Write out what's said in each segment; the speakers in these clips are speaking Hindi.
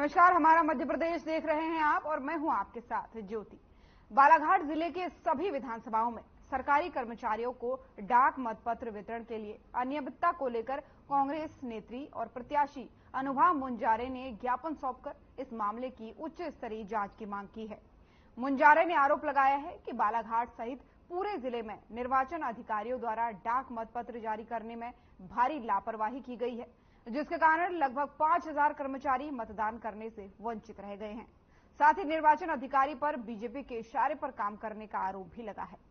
नमस्कार, हमारा मध्य प्रदेश देख रहे हैं आप और मैं हूं आपके साथ ज्योति। बालाघाट जिले के सभी विधानसभाओं में सरकारी कर्मचारियों को डाक मतपत्र वितरण के लिए अनियमितता को लेकर कांग्रेस नेत्री और प्रत्याशी अनुभा मुंजारे ने ज्ञापन सौंपकर इस मामले की उच्च स्तरीय जांच की मांग की है। मुंजारे ने आरोप लगाया है कि बालाघाट सहित पूरे जिले में निर्वाचन अधिकारियों द्वारा डाक मतपत्र जारी करने में भारी लापरवाही की गई है, जिसके कारण लगभग 5000 कर्मचारी मतदान करने से वंचित रह गए हैं। साथ ही निर्वाचन अधिकारी पर बीजेपी के इशारे पर काम करने का आरोप भी लगा है।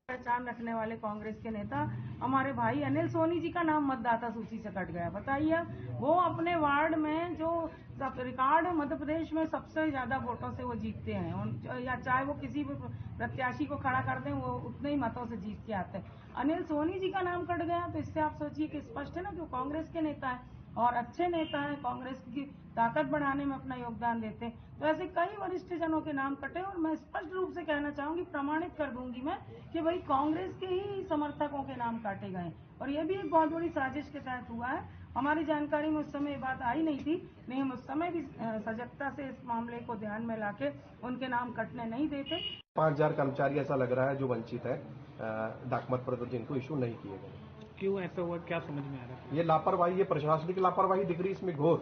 पहचान रखने वाले कांग्रेस के नेता हमारे भाई अनिल सोनी जी का नाम मतदाता सूची से कट गया। बताइए, वो अपने वार्ड में जो रिकॉर्ड मध्य प्रदेश में सबसे ज्यादा वोटों से वो जीतते हैं, या चाहे वो किसी भी प्रत्याशी को खड़ा कर दें, वो उतने ही मतों से जीत के आते हैं। अनिल सोनी जी का नाम कट गया, तो इससे आप सोचिए कि स्पष्ट है ना, जो कांग्रेस के नेता है और अच्छे नेता हैं, कांग्रेस की ताकत बढ़ाने में अपना योगदान देते हैं, तो ऐसे कई वरिष्ठ जनों के नाम कटे। और मैं स्पष्ट रूप से कहना चाहूंगी, प्रमाणित कर दूंगी मैं कि भाई कांग्रेस के ही समर्थकों के नाम काटे गए, और ये भी एक बहुत बड़ी साजिश के तहत हुआ है। हमारी जानकारी में उस समय ये बात आई नहीं थी, नहीं हम उस समय भी सजगता से इस मामले को ध्यान में लाके उनके नाम कटने नहीं देते। 5000 कर्मचारी ऐसा लग रहा है जो वंचित है, डाक मतपत्र जिनको इशू नहीं किए गए। क्यों ऐसा हुआ, क्या समझ में आ रहा है? ये लापरवाही, ये प्रशासनिक लापरवाही दिख रही इसमें घोर।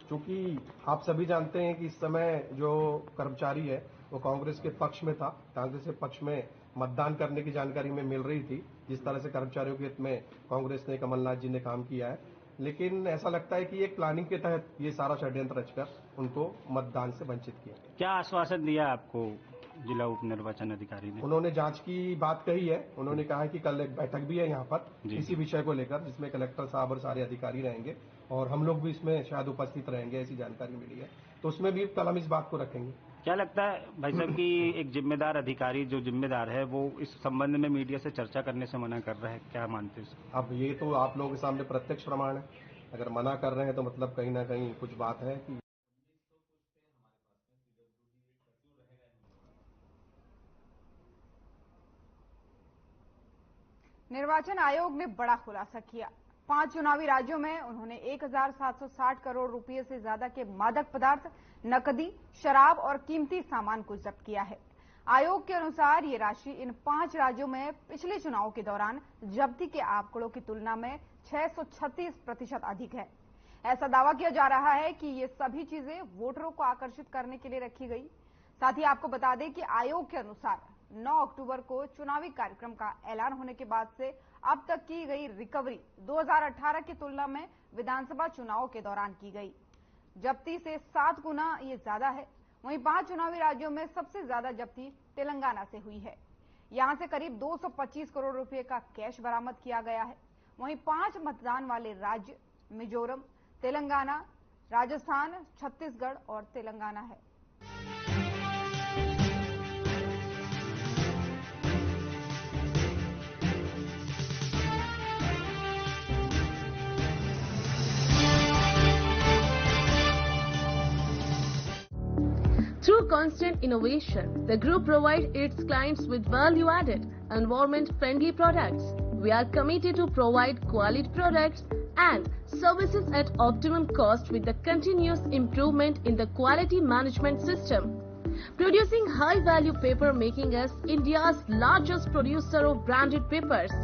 क्योंकि आप सभी जानते हैं कि इस समय जो कर्मचारी है वो कांग्रेस के पक्ष में था, कांग्रेस के पक्ष में मतदान करने की जानकारी में मिल रही थी। जिस तरह से कर्मचारियों के हित में कांग्रेस ने, कमलनाथ जी ने काम किया है, लेकिन ऐसा लगता है कि एक प्लानिंग के तहत ये सारा षड्यंत्र रचकर उनको मतदान से वंचित किया। क्या आश्वासन दिया आपको जिला उप निर्वाचन अधिकारी ने? उन्होंने जांच की बात कही है। उन्होंने कहा है कि कल एक बैठक भी है यहाँ पर इसी विषय को लेकर, जिसमें कलेक्टर साहब और सारे अधिकारी रहेंगे और हम लोग भी इसमें शायद उपस्थित रहेंगे, ऐसी जानकारी मिली है। तो उसमें भी कल हम इस बात को रखेंगे। क्या लगता है भाई साहब कि एक जिम्मेदार अधिकारी जो जिम्मेदार है वो इस संबंध में मीडिया से चर्चा करने से मना कर रहा है, क्या मानते हैं? अब ये तो आप लोगों के सामने प्रत्यक्ष प्रमाण है। अगर मना कर रहे हैं तो मतलब कहीं ना कहीं कुछ बात है कि निर्वाचन आयोग ने बड़ा खुलासा किया। 5 चुनावी राज्यों में उन्होंने 1760 करोड़ रुपए से ज्यादा के मादक पदार्थ, नकदी, शराब और कीमती सामान को जब्त किया है। आयोग के अनुसार ये राशि इन 5 राज्यों में पिछले चुनाव के दौरान जब्ती के आंकड़ों की तुलना में 636% अधिक है। ऐसा दावा किया जा रहा है कि ये सभी चीजें वोटरों को आकर्षित करने के लिए रखी गई। साथ ही आपको बता दें कि आयोग के अनुसार 9 अक्टूबर को चुनावी कार्यक्रम का ऐलान होने के बाद से अब तक की गई रिकवरी 2018 की तुलना में विधानसभा चुनाव के दौरान की गई जब्ती से 7 गुना ये ज्यादा है। वहीं 5 चुनावी राज्यों में सबसे ज्यादा जब्ती तेलंगाना से हुई है। यहां से करीब 225 करोड़ रुपए का कैश बरामद किया गया है। वहीं 5 मतदान वाले राज्य मिजोरम, तेलंगाना, राजस्थान, छत्तीसगढ़ और तेलंगाना है। Through constant innovation, the group provides its clients with value-added, environment-friendly products. We are committed to provide quality products and services at optimum cost with the continuous improvement in the quality management system. Producing high-value paper, making us India's largest producer of branded papers,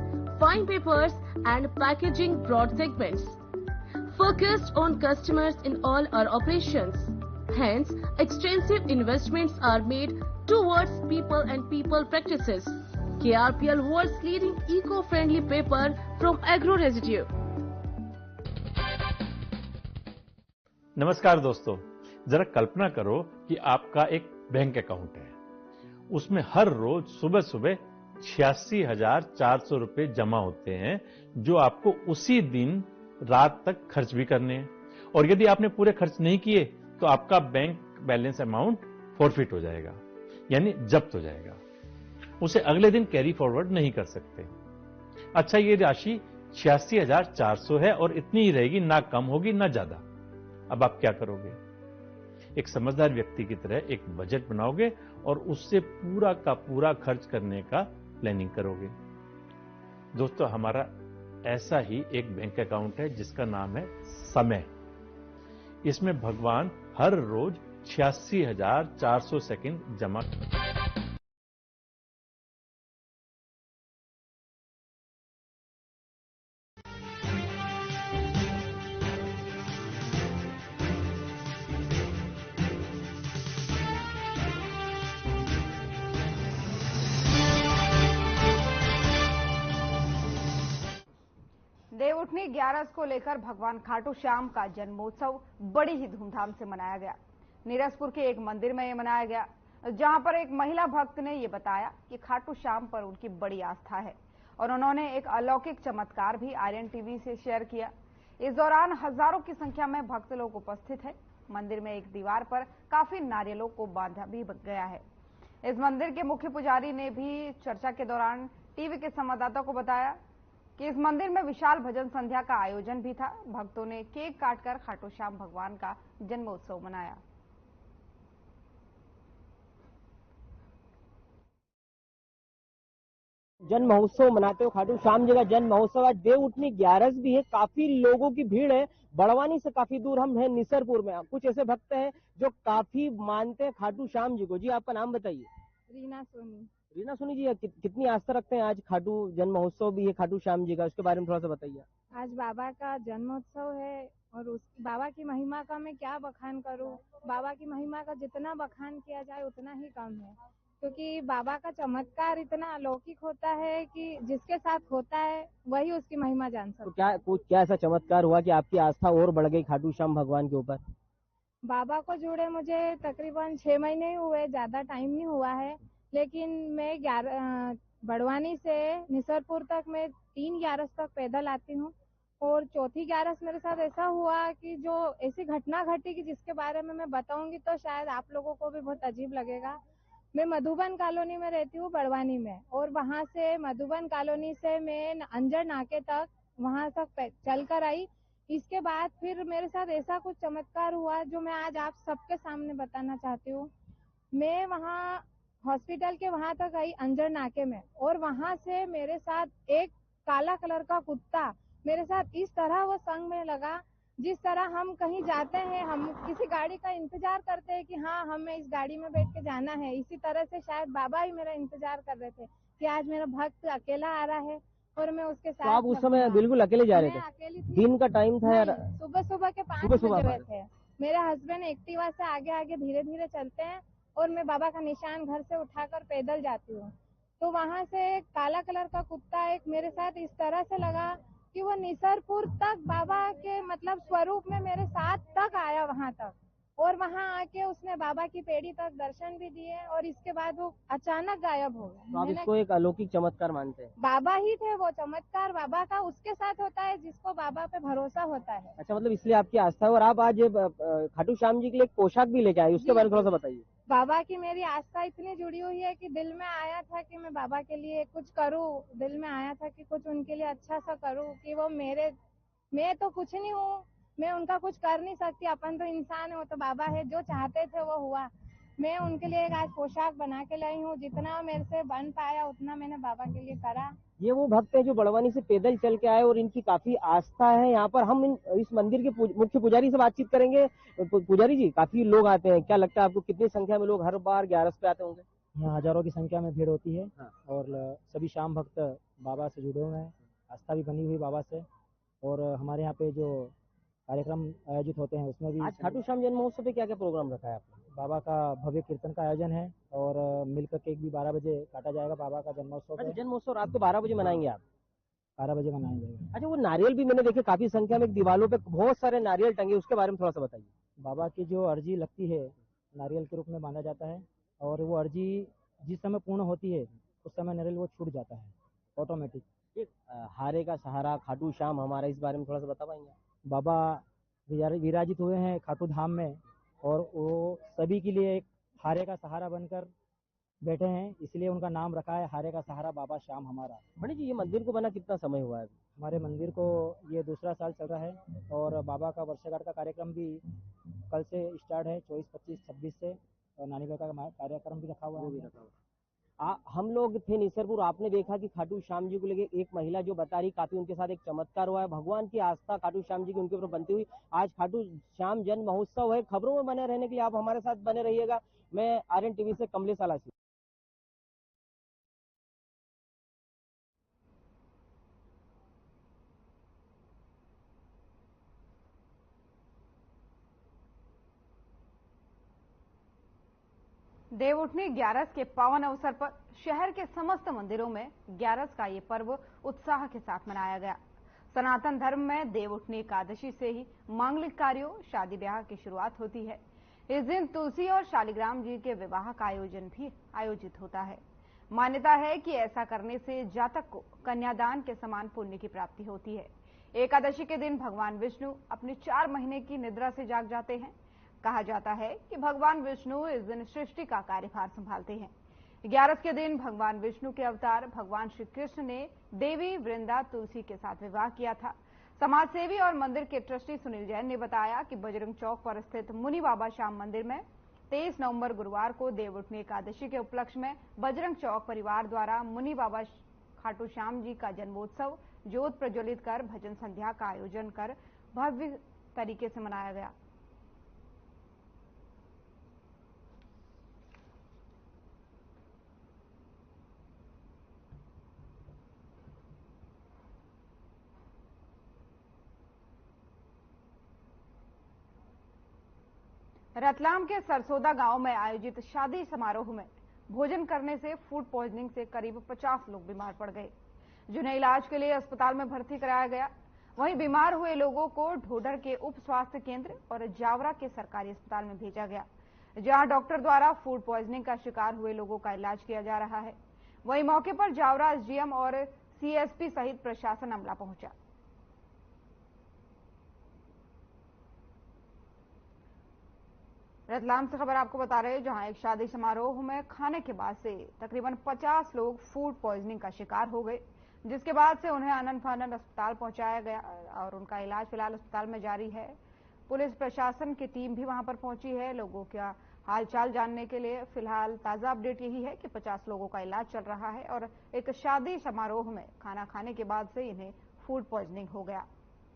fine papers and packaging broad segments. Focused on customers in all our operations. Hence, extensive investments are made towards people and people practices. KRPL world's leading eco-friendly paper from agro residue. नमस्कार दोस्तों, जरा कल्पना करो कि आपका एक बैंक अकाउंट है। उसमें हर रोज सुबह सुबह 86,400 रुपए जमा होते हैं, जो आपको उसी दिन रात तक खर्च भी करने हैं। और यदि आपने पूरे खर्च नहीं किए तो आपका बैंक बैलेंस अमाउंट फॉरफिट हो जाएगा, यानी जब्त हो जाएगा। उसे अगले दिन कैरी फॉरवर्ड नहीं कर सकते। अच्छा, ये राशि 86,400 है और इतनी ही रहेगी, ना कम होगी ना ज्यादा। अब आप क्या करोगे? एक समझदार व्यक्ति की तरह एक बजट बनाओगे और उससे पूरा का पूरा खर्च करने का प्लानिंग करोगे। दोस्तों, हमारा ऐसा ही एक बैंक अकाउंट है जिसका नाम है समय। इसमें भगवान हर रोज 86,400 सेकंड जमा करते हैं। देवउठनी 11 को लेकर भगवान खाटू श्याम का जन्मोत्सव बड़ी ही धूमधाम से मनाया गया। नीरजपुर के एक मंदिर में ये मनाया गया, जहां पर एक महिला भक्त ने ये बताया कि खाटू श्याम पर उनकी बड़ी आस्था है और उन्होंने एक अलौकिक चमत्कार भी आर्यन टीवी से शेयर किया। इस दौरान हजारों की संख्या में भक्त लोग उपस्थित हैं। मंदिर में एक दीवार पर काफी नारियलों को बांधा भी गया है। इस मंदिर के मुख्य पुजारी ने भी चर्चा के दौरान टीवी के संवाददाता को बताया कि इस मंदिर में विशाल भजन संध्या का आयोजन भी था। भक्तों ने केक काटकर खाटू श्याम भगवान का जन्मोत्सव मनाया। जन्म महोत्सव मनाते हो, खाटू श्याम जी का जन्म महोत्सव। आज देवउठनी 11 भी है, काफी लोगों की भीड़ है। बड़वानी से काफी दूर हम हैं निसरपुर में। कुछ ऐसे भक्त हैं जो काफी मानते हैं खाटू श्याम जी को। जी, आपका नाम बताइए। रीना सोनी। रीना सोनी जी, कितनी आस्था रखते हैं? आज खाटू जन्म महोत्सव भी है खाटू श्याम जी का, उसके बारे में थोड़ा सा बताइए। आज बाबा का जन्मोत्सव है और उस बाबा की महिमा का मैं क्या बखान करूं। बाबा की महिमा का जितना बखान किया जाए उतना ही कम है, क्योंकि बाबा का चमत्कार इतना अलौकिक होता है कि जिसके साथ होता है वही उसकी महिमा जान सकता है। तो क्या ऐसा चमत्कार हुआ कि आपकी आस्था और बढ़ गई खाटू श्याम भगवान के ऊपर? बाबा को जुड़े मुझे तकरीबन 6 महीने ही हुए, ज्यादा टाइम नहीं हुआ है। लेकिन मैं बड़वानी से निसरपुर तक मैं 3 ग्यारस तक पैदल आती हूँ और चौथी ग्यारस मेरे साथ ऐसा हुआ कि जो ऐसी घटना घटी कि जिसके बारे में मैं बताऊंगी तो शायद आप लोगों को भी बहुत अजीब लगेगा। मैं मधुबन कॉलोनी में रहती हूँ बड़वानी में, और वहाँ से मधुबन कॉलोनी से मैं अंजर नाके तक वहाँ तक चल कर आई। इसके बाद फिर मेरे साथ ऐसा कुछ चमत्कार हुआ जो मैं आज आप सबके सामने बताना चाहती हूँ। मैं वहाँ हॉस्पिटल के वहां तक आई अंजर नाके में, और वहां से मेरे साथ एक काला कलर का कुत्ता मेरे साथ इस तरह वो संग में लगा, जिस तरह हम कहीं जाते हैं, हम किसी गाड़ी का इंतजार करते हैं कि हाँ हमें इस गाड़ी में बैठ के जाना है, इसी तरह से शायद बाबा ही मेरा इंतजार कर रहे थे कि आज मेरा भक्त अकेला आ रहा है और मैं उसके साथ। तो आप उस समय बिल्कुल अकेले जा रहे थे? अकेली दिन का टाइम था यार? सुबह के 5 बजे हुए थे। मेरे हस्बैंड एक्टिवा से आगे आगे धीरे धीरे चलते हैं और मैं बाबा का निशान घर से उठाकर पैदल जाती हूँ। तो वहाँ से काला कलर का कुत्ता एक मेरे साथ इस तरह से लगा कि वो निसरपुर तक बाबा के मतलब स्वरूप में मेरे साथ तक आया वहाँ तक, और वहाँ आके उसने बाबा की पेड़ी तक दर्शन भी दिए और इसके बाद वो अचानक गायब हो गया। तो आप इसको एक अलौकिक चमत्कार मानते हैं? बाबा ही थे वो, चमत्कार बाबा का उसके साथ होता है जिसको बाबा पे भरोसा होता है। अच्छा, मतलब इसलिए आपकी आस्था है। और आप आज खाटू श्याम जी के लिए एक पोशाक भी लेके आए, उसके बारे में थोड़ा सा बताइए। बाबा की मेरी आस्था इतनी जुड़ी हुई है कि दिल में आया था कि मैं बाबा के लिए कुछ करूं, दिल में आया था कि कुछ उनके लिए अच्छा सा करूं कि वो मैं तो कुछ नहीं हूँ, मैं उनका कुछ कर नहीं सकती, अपन तो इंसान है, वो तो बाबा है, जो चाहते थे वो हुआ। मैं उनके लिए एक आज पोशाक बना के लाई हूँ, जितना मेरे से बन पाया उतना मैंने बाबा के लिए करा। ये वो भक्त है जो बड़वानी से पैदल चल के आए और इनकी काफी आस्था है यहाँ पर। हम इस मंदिर के मुख्य पुजारी से बातचीत करेंगे। पुजारी जी, काफी लोग आते हैं, क्या लगता है आपको कितनी संख्या में लोग हर बार 11 पे आते होंगे? यहाँ हजारों की संख्या में भीड़ होती है। हाँ। और सभी श्याम भक्त बाबा से जुड़े हुए हैं, आस्था भी बनी हुई बाबा से। और हमारे यहाँ पे जो कार्यक्रम आयोजित होते हैं उसमें भी आज खाटू श्याम जन्म महोत्सव पे क्या क्या प्रोग्राम रखा है आपने? बाबा का भव्य कीर्तन का आयोजन है और मिलकर केक भी 12 बजे काटा जाएगा बाबा का जन्मोत्सव। अच्छा, जन्म महोत्सव रात को 12 बजे मनाएंगे आप? 12 बजे मनाया जाएगा। अच्छा, वो नारियल भी मैंने देखे काफी संख्या में, दीवारों पे बहुत सारे नारियल टंगे, उसके बारे में थोड़ा सा बताइए। बाबा की जो अर्जी लगती है नारियल के रूप में बांधा जाता है, और वो अर्जी जिस समय पूर्ण होती है उस समय नारियल वो छूट जाता है ऑटोमेटिक। हारे का सहारा खाटू श्याम हमारा, इस बारे में थोड़ा सा बता पाएंगे? बाबा विराजित हुए हैं खाटू धाम में और वो सभी के लिए एक हारे का सहारा बनकर बैठे हैं, इसलिए उनका नाम रखा है हारे का सहारा बाबा श्याम हमारा। मणि जी, ये मंदिर को बना कितना समय हुआ है? हमारे मंदिर को ये दूसरा साल चल रहा है और बाबा का वर्षगांठ का कार्यक्रम भी कल से स्टार्ट है, 24, 25, 26 से, और नानी का कार्यक्रम भी रखा हुआ है। हम लोग थे निसरपुर, आपने देखा कि खाटू श्याम जी को लेकर एक महिला जो बता रही काफी उनके साथ एक चमत्कार हुआ है। भगवान की आस्था खाटू श्याम जी की उनके ऊपर बनती हुई आज खाटू श्याम जन्म महोत्सव है। खबरों में बने रहने के लिए आप हमारे साथ बने रहिएगा। मैं आर्यन टीवी से कमलेश आलासी। देवउठनी ग्यारस के पावन अवसर पर शहर के समस्त मंदिरों में ग्यारस का ये पर्व उत्साह के साथ मनाया गया। सनातन धर्म में देवउठनी एकादशी से ही मांगलिक कार्यों, शादी ब्याह की शुरुआत होती है। इस दिन तुलसी और शालिग्राम जी के विवाह का आयोजन भी आयोजित होता है। मान्यता है कि ऐसा करने से जातक को कन्यादान के समान पुण्य की प्राप्ति होती है। एकादशी के दिन भगवान विष्णु अपनी 4 महीने की निद्रा से जाग जाते हैं। कहा जाता है कि भगवान विष्णु इस दिन सृष्टि का कार्यभार संभालते हैं। ग्यारस के दिन भगवान विष्णु के अवतार भगवान श्री कृष्ण ने देवी वृंदा तुलसी के साथ विवाह किया था। समाजसेवी और मंदिर के ट्रस्टी सुनील जैन ने बताया कि बजरंग चौक पर स्थित मुनि बाबा श्याम मंदिर में 23 नवंबर गुरुवार को देवउठनी एकादशी के उपलक्ष्य में बजरंग चौक परिवार द्वारा मुनि बाबा खाटू श्याम जी का जन्मोत्सव ज्योत प्रज्वलित कर भजन संध्या का आयोजन कर भव्य तरीके से मनाया गया। रतलाम के सरसोदा गांव में आयोजित शादी समारोह में भोजन करने से फूड पॉइजनिंग से करीब 50 लोग बीमार पड़ गए, जिन्हें इलाज के लिए अस्पताल में भर्ती कराया गया। वहीं बीमार हुए लोगों को ढोडर के उप स्वास्थ्य केंद्र और जावरा के सरकारी अस्पताल में भेजा गया, जहां डॉक्टर द्वारा फूड पॉइजनिंग का शिकार हुए लोगों का इलाज किया जा रहा है। वहीं मौके पर जावरा एसडीएम और सीएसपी सहित प्रशासन अमला पहुंचा। रतलाम से खबर आपको बता रहे हैं, जहां एक शादी समारोह में खाने के बाद से तकरीबन 50 लोग फूड पॉइजनिंग का शिकार हो गए, जिसके बाद से उन्हें आनन फानन अस्पताल पहुंचाया गया और उनका इलाज फिलहाल अस्पताल में जारी है। पुलिस प्रशासन की टीम भी वहां पर पहुंची है लोगों का हालचाल जानने के लिए। फिलहाल ताजा अपडेट यही है कि 50 लोगों का इलाज चल रहा है और एक शादी समारोह में खाना खाने के बाद से इन्हें फूड पॉइजनिंग हो गया।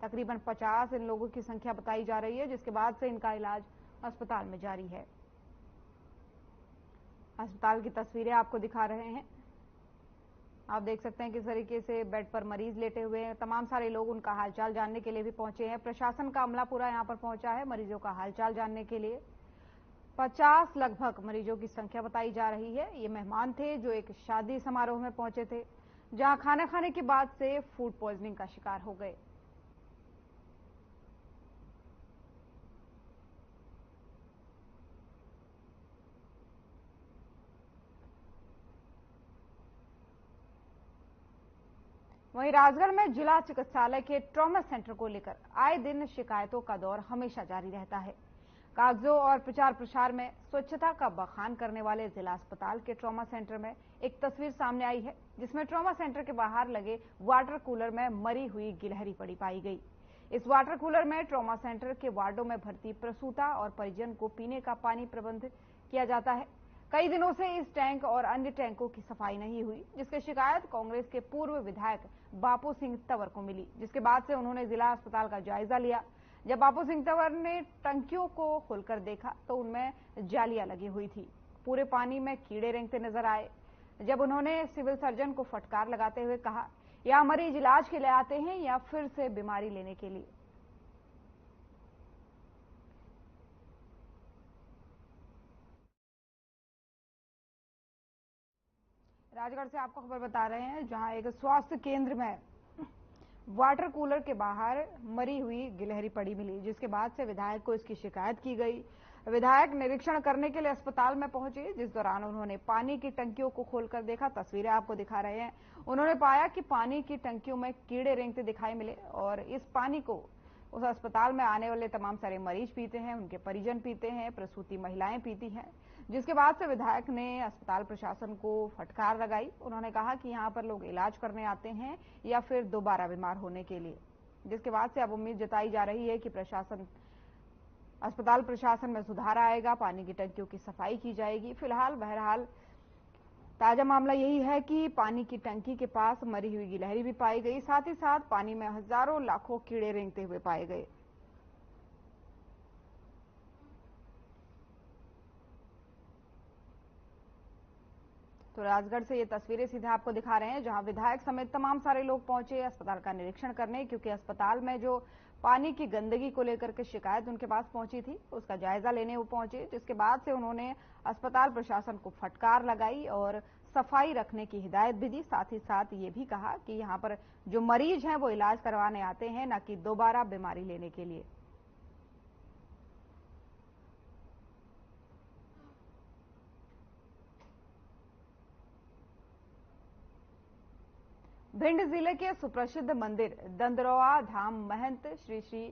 तकरीबन 50 इन लोगों की संख्या बताई जा रही है, जिसके बाद से इनका इलाज अस्पताल में जारी है। अस्पताल की तस्वीरें आपको दिखा रहे हैं। आप देख सकते हैं किस तरीके से बेड पर मरीज लेटे हुए हैं। तमाम सारे लोग उनका हालचाल जानने के लिए भी पहुंचे हैं। प्रशासन का अमला पूरा यहां पर पहुंचा है मरीजों का हालचाल जानने के लिए। 50 लगभग मरीजों की संख्या बताई जा रही है। ये मेहमान थे जो एक शादी समारोह में पहुंचे थे, जहां खाना खाने के बाद से फूड पॉइजनिंग का शिकार हो गए। वहीं राजगढ़ में जिला चिकित्सालय के ट्रॉमा सेंटर को लेकर आए दिन शिकायतों का दौर हमेशा जारी रहता है। कागजों और प्रचार प्रसार में स्वच्छता का बखान करने वाले जिला अस्पताल के ट्रॉमा सेंटर में एक तस्वीर सामने आई है, जिसमें ट्रॉमा सेंटर के बाहर लगे वाटर कूलर में मरी हुई गिलहरी पड़ी पाई गई। इस वाटर कूलर में ट्रॉमा सेंटर के वार्डों में भर्ती प्रसूता और परिजन को पीने का पानी प्रबंध किया जाता है। कई दिनों से इस टैंक और अन्य टैंकों की सफाई नहीं हुई, जिसकी शिकायत कांग्रेस के पूर्व विधायक बापू सिंह तंवर को मिली, जिसके बाद से उन्होंने जिला अस्पताल का जायजा लिया। जब बापू सिंह तंवर ने टंकियों को खोलकर देखा तो उनमें जालियां लगी हुई थी, पूरे पानी में कीड़े रेंगते नजर आए। जब उन्होंने सिविल सर्जन को फटकार लगाते हुए कहा, या मरीज इलाज के लिए आते हैं या फिर से बीमारी लेने के लिए। राजगढ़ से आपको खबर बता रहे हैं, जहां एक स्वास्थ्य केंद्र में वाटर कूलर के बाहर मरी हुई गिलहरी पड़ी मिली, जिसके बाद से विधायक को इसकी शिकायत की गई। विधायक निरीक्षण करने के लिए अस्पताल में पहुंचे, जिस दौरान उन्होंने पानी की टंकियों को खोलकर देखा। तस्वीरें आपको दिखा रहे हैं। उन्होंने पाया कि पानी की टंकियों में कीड़े रेंगते दिखाई मिले और इस पानी को उस अस्पताल में आने वाले तमाम सारे मरीज पीते हैं, उनके परिजन पीते हैं, प्रसूति महिलाएं पीती हैं, जिसके बाद से विधायक ने अस्पताल प्रशासन को फटकार लगाई। उन्होंने कहा कि यहां पर लोग इलाज करने आते हैं या फिर दोबारा बीमार होने के लिए, जिसके बाद से अब उम्मीद जताई जा रही है कि अस्पताल प्रशासन में सुधार आएगा, पानी की टंकियों की सफाई की जाएगी। फिलहाल बहरहाल ताजा मामला यही है कि पानी की टंकी के पास मरी हुई गिलहरी भी पाई गई, साथ ही साथ पानी में हजारों लाखों कीड़े रेंगते हुए पाए गए। तो राजगढ़ से ये तस्वीरें सीधे आपको दिखा रहे हैं, जहां विधायक समेत तमाम सारे लोग पहुंचे अस्पताल का निरीक्षण करने, क्योंकि अस्पताल में जो पानी की गंदगी को लेकर के शिकायत उनके पास पहुंची थी, उसका जायजा लेने वो पहुंचे, जिसके बाद से उन्होंने अस्पताल प्रशासन को फटकार लगाई और सफाई रखने की हिदायत भी दी। साथ ही साथ ये भी कहा कि यहाँ पर जो मरीज हैं वो इलाज करवाने आते हैं, न कि दोबारा बीमारी लेने के लिए। भिंड जिले के सुप्रसिद्ध मंदिर दंदरौआ धाम महंत श्री श्री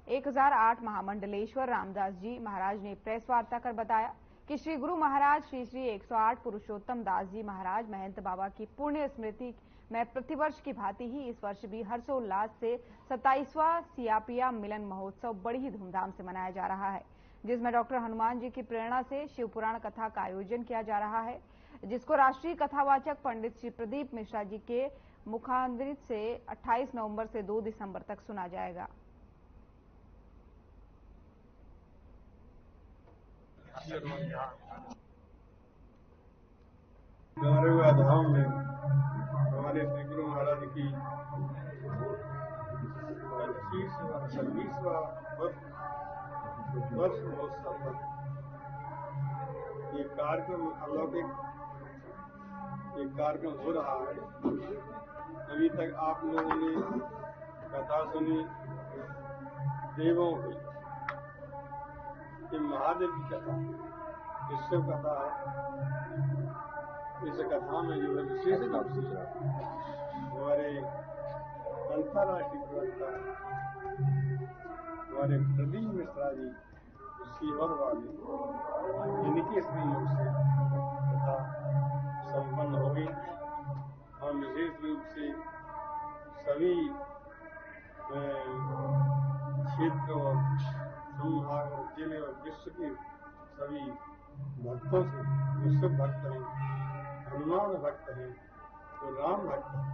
1008 महामंडलेश्वर रामदास जी महाराज ने प्रेस वार्ता कर बताया कि श्री गुरु महाराज श्री श्री 108 पुरुषोत्तम दास जी महाराज महंत बाबा की पुण्य स्मृति में प्रतिवर्ष की भांति ही इस वर्ष भी हर्षोल्लास से 27वां सियापिया मिलन महोत्सव बड़ी ही धूमधाम से मनाया जा रहा है, जिसमें डॉक्टर हनुमान जी की प्रेरणा से शिव पुराण कथा का आयोजन किया जा रहा है, जिसको राष्ट्रीय कथावाचक पंडित श्री प्रदीप मिश्रा जी के मुखांतरित से 28 नवंबर से 2 दिसंबर तक सुना जाएगा। दंदरौआ धाम में हमारे श्री गुरु महाराज की 26वां वर्ष महोत्सव पर ये कार्यक्रम अलौकिक एक कार्यक्रम हो रहा है। अभी तक आप लोगों ने कथा सुनी देवों की, ये महादेव की कथा, शिव कथा है। इस कथा में जो है विशेष रूप से हमारे अंतर्राष्ट्रीय प्रवक्ता हमारे प्रदीप मिश्रा जी सीहोर वाले, इनके सहयोग से कथा संपन्न हो गई। हम विशेष रूप से सभी क्षेत्र और संभाग और जिले और विश्व के सभी भक्तों से, जो शिव भक्त हैं, हनुमान भक्त हैं, तो राम भक्त हैं,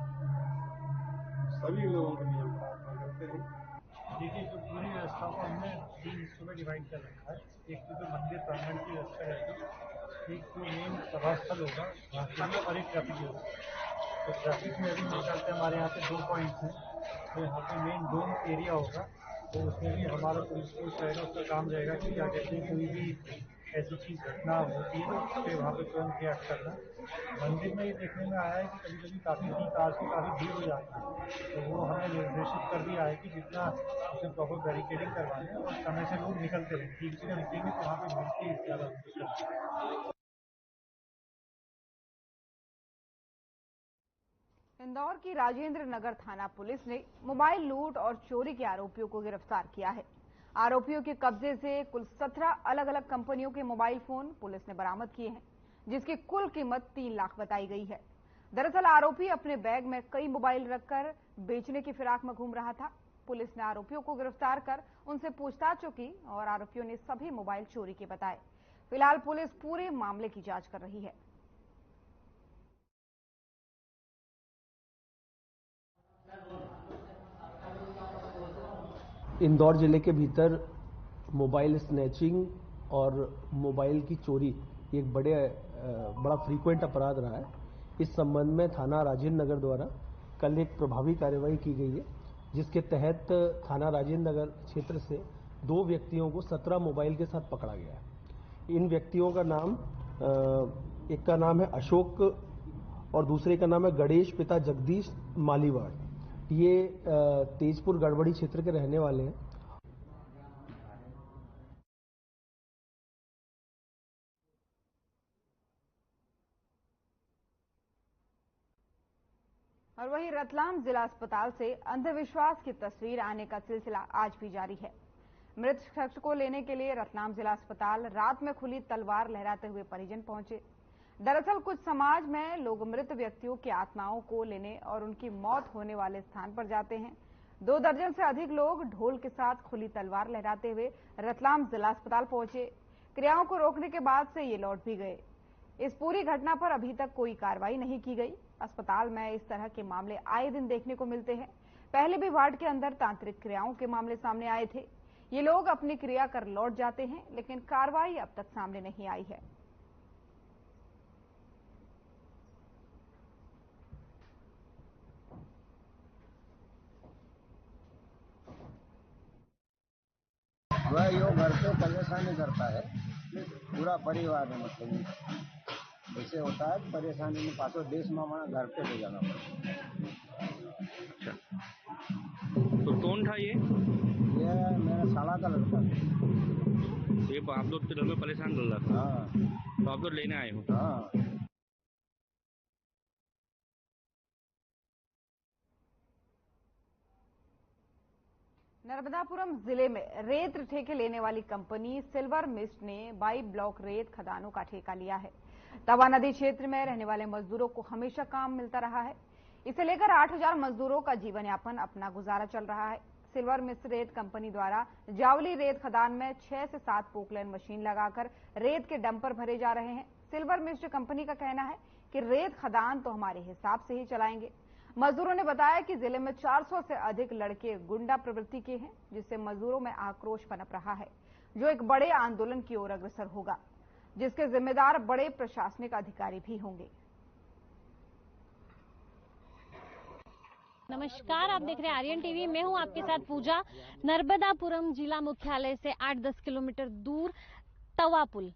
सभी लोगों के लिए हम प्रार्थना करते हैं। देखिए, जो पूरी व्यवस्था को हमने 3 हिस्सों में डिवाइड कर रखा है। एक तो मंदिर प्रांगण की व्यवस्था रहेगी, एक जो मेन सभा स्थल होगा वहाँ के लिए, और एक ट्रैफिक व्यवस्था। तो ट्रैफिक में अभी मेरे ख्याल से हमारे यहाँ पे 2 पॉइंट्स हैं। तो यहाँ पे मेन डोम एरिया होगा, तो उसमें भी हमारा पुलिस फोर्स रहेगा, उसका काम रहेगा कि क्या कहते हैं कोई भी ऐसी चीज़ घटना होती है तो उससे वहाँ पे तुरंत रिएक्ट करना। मंदिर में ये देखने में आया है कि कभी कभी काफ़ी पीक आवर्स में काफ़ी भीड़ हो जाती है, तो वो हमें निर्देशित कर दिया है कि जितना उसमें प्रॉपर बैरिकेडिंग करवाएं और समय से लोग निकलते रहें। 3 जगह निकलेंगे तो वहाँ पर भीड़ की ज़्यादा। इंदौर की राजेंद्र नगर थाना पुलिस ने मोबाइल लूट और चोरी के आरोपियों को गिरफ्तार किया है। आरोपियों के कब्जे से कुल 17 अलग अलग कंपनियों के मोबाइल फोन पुलिस ने बरामद किए हैं, जिसकी कुल कीमत 3 लाख बताई गई है। दरअसल आरोपी अपने बैग में कई मोबाइल रखकर बेचने की फिराक में घूम रहा था। पुलिस ने आरोपियों को गिरफ्तार कर उनसे पूछताछ की और आरोपियों ने सभी मोबाइल चोरी के बताए। फिलहाल पुलिस पूरे मामले की जांच कर रही है। इंदौर जिले के भीतर मोबाइल स्नैचिंग और मोबाइल की चोरी एक बड़ा फ्रीक्वेंट अपराध रहा है। इस संबंध में थाना राजेंद्र नगर द्वारा कल एक प्रभावी कार्रवाई की गई है, जिसके तहत थाना राजेंद्र नगर क्षेत्र से 2 व्यक्तियों को 17 मोबाइल के साथ पकड़ा गया है। इन व्यक्तियों का नाम, एक का नाम है अशोक और दूसरे का नाम है गणेश पिता जगदीश मालीवाड़। ये तेजपुर गड़बड़ी क्षेत्र के रहने वाले हैं। और वहीं रतलाम जिला अस्पताल से अंधविश्वास की तस्वीर आने का सिलसिला आज भी जारी है। मृत शख्स को लेने के लिए रतलाम जिला अस्पताल रात में खुली तलवार लहराते हुए परिजन पहुंचे। दरअसल कुछ समाज में लोग मृत व्यक्तियों की आत्माओं को लेने और उनकी मौत होने वाले स्थान पर जाते हैं। 2 दर्जन से अधिक लोग ढोल के साथ खुली तलवार लहराते हुए रतलाम जिला अस्पताल पहुंचे। क्रियाओं को रोकने के बाद से ये लौट भी गए। इस पूरी घटना पर अभी तक कोई कार्रवाई नहीं की गई। अस्पताल में इस तरह के मामले आए दिन देखने को मिलते हैं। पहले भी वार्ड के अंदर तांत्रिक क्रियाओं के मामले सामने आए थे। ये लोग अपनी क्रिया कर लौट जाते हैं, लेकिन कार्रवाई अब तक सामने नहीं आई है। वह यो घर पे परेशानी करता है, पूरा परिवार है। मतलब ऐसे होता है परेशानी में पासो देश में हमारा घर पे ले जाना पड़ता है। अच्छा, तो कौन था ये मेरा साला का लड़का था। ये आप लोग के घर में परेशान कर रहा था? हाँ। तो आप लोग लेने आए हो? हाँ। नर्मदापुरम जिले में रेत ठेके लेने वाली कंपनी सिल्वर मिस्ट ने 22 ब्लॉक रेत खदानों का ठेका लिया है। तवा नदी क्षेत्र में रहने वाले मजदूरों को हमेशा काम मिलता रहा है। इसे लेकर 8000 मजदूरों का जीवन यापन, अपना गुजारा चल रहा है। सिल्वर मिस्ट रेत कंपनी द्वारा जावली रेत खदान में 6 से 7 पोकलैंड मशीन लगाकर रेत के डंपर भरे जा रहे हैं। सिल्वर मिस्ट कंपनी का कहना है कि रेत खदान तो हमारे हिसाब से ही चलाएंगे। मजदूरों ने बताया कि जिले में 400 से अधिक लड़के गुंडा प्रवृत्ति के हैं, जिससे मजदूरों में आक्रोश पनप रहा है, जो एक बड़े आंदोलन की ओर अग्रसर होगा, जिसके जिम्मेदार बड़े प्रशासनिक अधिकारी भी होंगे। नमस्कार, आप देख रहे हैं आर्यन टीवी। मैं हूं आपके साथ पूजा। नर्मदापुरम जिला मुख्यालय से 8-10 किलोमीटर दूर तवा पुल,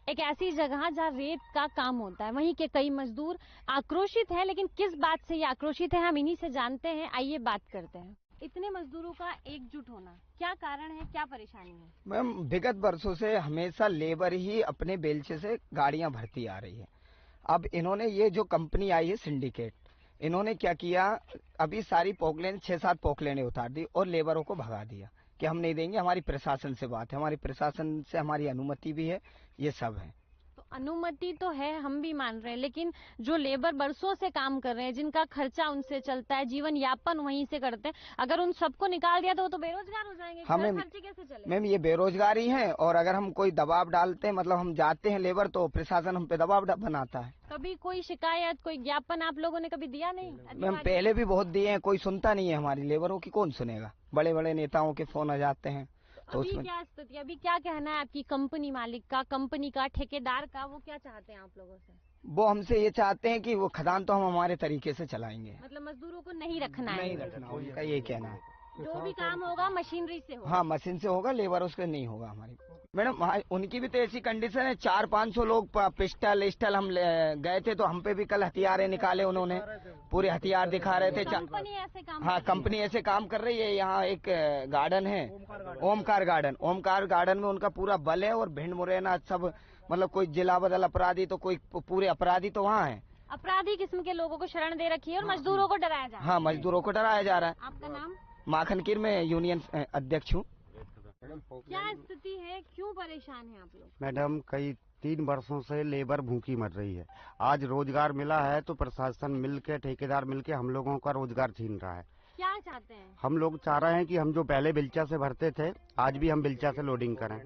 एक ऐसी जगह जहां रेत का काम होता है। वहीं के कई मजदूर आक्रोशित हैं, लेकिन किस बात से ये आक्रोशित है हम इन्हीं से जानते हैं। आइए बात करते हैं। इतने मजदूरों का एकजुट होना, क्या कारण है, क्या परेशानी है? मैम, विगत वर्षों से हमेशा लेबर ही अपने बेलचे से गाड़ियां भरती आ रही है। अब इन्होंने ये जो कंपनी आई है सिंडिकेट, इन्होंने क्या किया, अभी सारी पोकलैंड 6-7 पोकलैंडें उतार दी और लेबरों को भगा दिया कि हम नहीं देंगे। हमारी प्रशासन से बात है, हमारी प्रशासन से हमारी अनुमति भी है, ये सब है। तो अनुमति तो है, हम भी मान रहे हैं, लेकिन जो लेबर बरसों से काम कर रहे हैं, जिनका खर्चा उनसे चलता है, जीवन यापन वहीं से करते हैं, अगर उन सबको निकाल दिया तो वो तो बेरोजगार हो जाएंगे। खर्चे कैसे चलेंगे? मैम, ये बेरोजगारी है, और अगर हम कोई दबाव डालते हैं, मतलब हम जाते हैं लेबर, तो प्रशासन हम पे दबाव बनाता है। कभी कोई शिकायत, कोई ज्ञापन आप लोगों ने कभी दिया नहीं? मैम, पहले भी बहुत दिए हैं, कोई सुनता नहीं है। हमारी लेबरों की कौन सुनेगा? बड़े बड़े नेताओं के फोन आ जाते हैं। तो अभी क्या स्थिति, अभी क्या कहना है आपकी कंपनी मालिक का, कंपनी का, ठेकेदार का? वो क्या चाहते हैं आप लोगों से? वो हमसे ये चाहते हैं कि वो खदान तो हम हमारे तरीके से चलाएंगे, मतलब मजदूरों को नहीं रखना है। नहीं रखना, उनका ये कहना है। जो भी काम होगा मशीनरी से होगा। हाँ, मशीन से होगा, लेबर उसके नहीं होगा हमारी। मैडम, उनकी भी तो ऐसी कंडीशन है, 400-500 लोग पिस्टल हम गए थे, तो हम पे भी कल हथियारे निकाले उन्होंने, पूरे हथियार दिखा रहे थे। कंपनी ऐसे काम हाँ, कंपनी ऐसे काम कर रही है। यहाँ एक गार्डन है, ओमकार गार्डन। ओमकार गार्डन में उनका पूरा बल है, और भिंड मुरैना सब, मतलब कोई जिला बदल अपराधी तो कोई पूरे अपराधी तो वहाँ है। अपराधी किस्म के लोगों को शरण दे रखी है और मजदूरों को डराया जा रहा है। हाँ, मजदूरों को डराया जा रहा है। आपका नाम? माखनकीर में यूनियन अध्यक्ष हूँ। क्या स्थिति है, क्यों परेशान है आप लोग? मैडम, कई 3 वर्षों से लेबर भूखी मर रही है। आज रोजगार मिला है तो प्रशासन मिलके, ठेकेदार मिलके हम लोगों का रोजगार छीन रहा है। क्या चाहते हैं? हम लोग चाह रहे हैं कि हम जो पहले बिल्चा से भरते थे, आज भी हम बिल्चा से लोडिंग करें,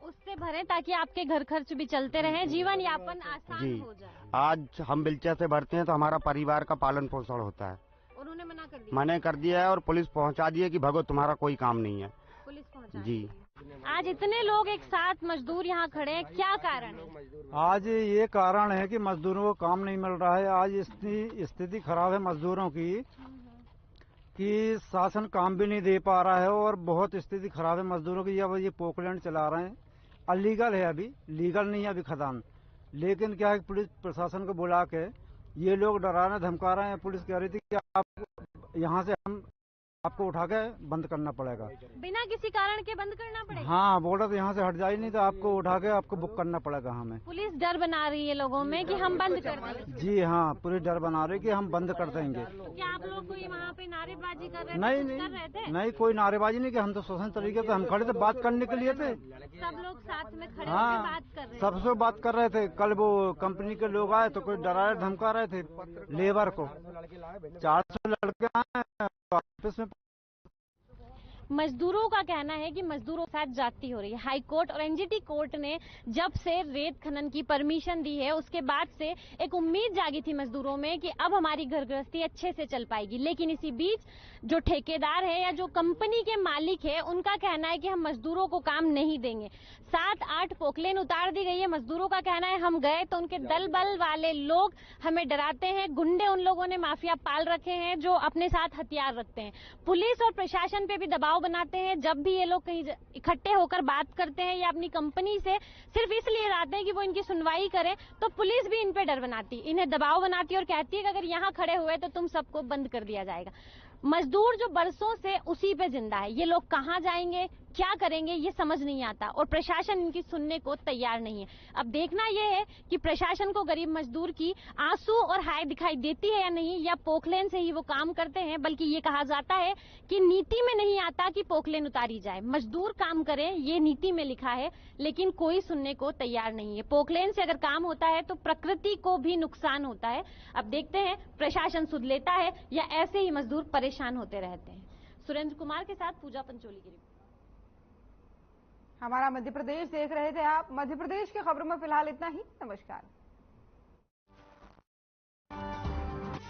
उससे भरें, ताकि आपके घर खर्च भी चलते रहे, जीवन यापन आसान हो जाए। आज हम बिल्चा से भरते हैं तो हमारा परिवार का पालन पोषण होता है। उन्होंने मना कर दिया है, और पुलिस पहुंचा दी है कि भगो तुम्हारा कोई काम नहीं है। पुलिस पहुंचा जी। आज इतने लोग एक साथ मजदूर यहाँ खड़े हैं, क्या कारण है? आज ये कारण है कि मजदूरों को काम नहीं मिल रहा है। आज इतनी स्थिति खराब है मजदूरों की कि शासन काम भी नहीं दे पा रहा है, और बहुत स्थिति खराब है मजदूरों की। अब ये पोकलैंड चला रहे हैं, अलीगल है, अभी लीगल नहीं है अभी खदान, लेकिन क्या है, पुलिस प्रशासन को बुला के ये लोग डराना धमका रहे हैं। पुलिस कह रही थी कि आप यहाँ से हम आपको उठा के बंद करना पड़ेगा। बिना किसी कारण के बंद करना पड़ेगा? हाँ, बॉर्डर यहाँ से हट जाए नहीं तो आपको उठा के आपको बुक करना पड़ेगा हमें। पुलिस डर बना रही है लोगों में कि हम बंद कर देंगे। जी हाँ, पुलिस डर बना रही है कि हम बंद कर देंगे। तो क्या आप लोग कोई वहाँ पे नारेबाजी कर रहे थे? नहीं, कोई नारेबाजी नहीं कि हम तो शोषण तरीके से हम खड़े थे, बात करने के लिए थे। सब लोग साथ में खड़े हाँ, बात कर रहे थे। सबसे बात कर रहे थे। कल वो कंपनी के लोग आए तो कोई डरा धमका रहे थे लेबर को। 400 लड़के आए ऑफिस में। मजदूरों का कहना है कि मजदूरों के साथ जाती हो रही है। हाई कोर्ट और एनजीटी कोर्ट ने जब से रेत खनन की परमिशन दी है उसके बाद से एक उम्मीद जागी थी मजदूरों में कि अब हमारी घर गृहस्थी अच्छे से चल पाएगी। लेकिन इसी बीच जो ठेकेदार है या जो कंपनी के मालिक है उनका कहना है कि हम मजदूरों को काम नहीं देंगे। 7-8 पोकलेन उतार दी गई है। मजदूरों का कहना है हम गए तो उनके दल बल वाले लोग हमें डराते हैं। गुंडे उन लोगों ने माफिया पाल रखे हैं जो अपने साथ हथियार रखते हैं। पुलिस और प्रशासन पे भी दबाव बनाते हैं। जब भी ये लोग कहीं इकट्ठे होकर बात करते हैं या अपनी कंपनी से सिर्फ इसलिए आते हैं कि वो इनकी सुनवाई करें, तो पुलिस भी इन पे डर बनाती, इन्हें दबाव बनाती और कहती है कि अगर यहाँ खड़े हुए तो तुम सबको बंद कर दिया जाएगा। मजदूर जो बरसों से उसी पे जिंदा है, ये लोग कहाँ जाएंगे, क्या करेंगे, ये समझ नहीं आता और प्रशासन इनकी सुनने को तैयार नहीं है। अब देखना यह है कि प्रशासन को गरीब मजदूर की आंसू और हाय दिखाई देती है या नहीं, या पोकलेन से ही वो काम करते हैं। बल्कि ये कहा जाता है कि नीति में नहीं आता कि पोकलेन उतारी जाए, मजदूर काम करें, ये नीति में लिखा है, लेकिन कोई सुनने को तैयार नहीं है। पोकलेन से अगर काम होता है तो प्रकृति को भी नुकसान होता है। अब देखते हैं प्रशासन सुध लेता है या ऐसे ही मजदूर परेशान होते रहते हैं। सुरेंद्र कुमार के साथ पूजा पंचोली की रिपोर्ट। हमारा मध्य प्रदेश देख रहे थे आप। मध्य प्रदेश की खबरों में फिलहाल इतना ही। नमस्कार।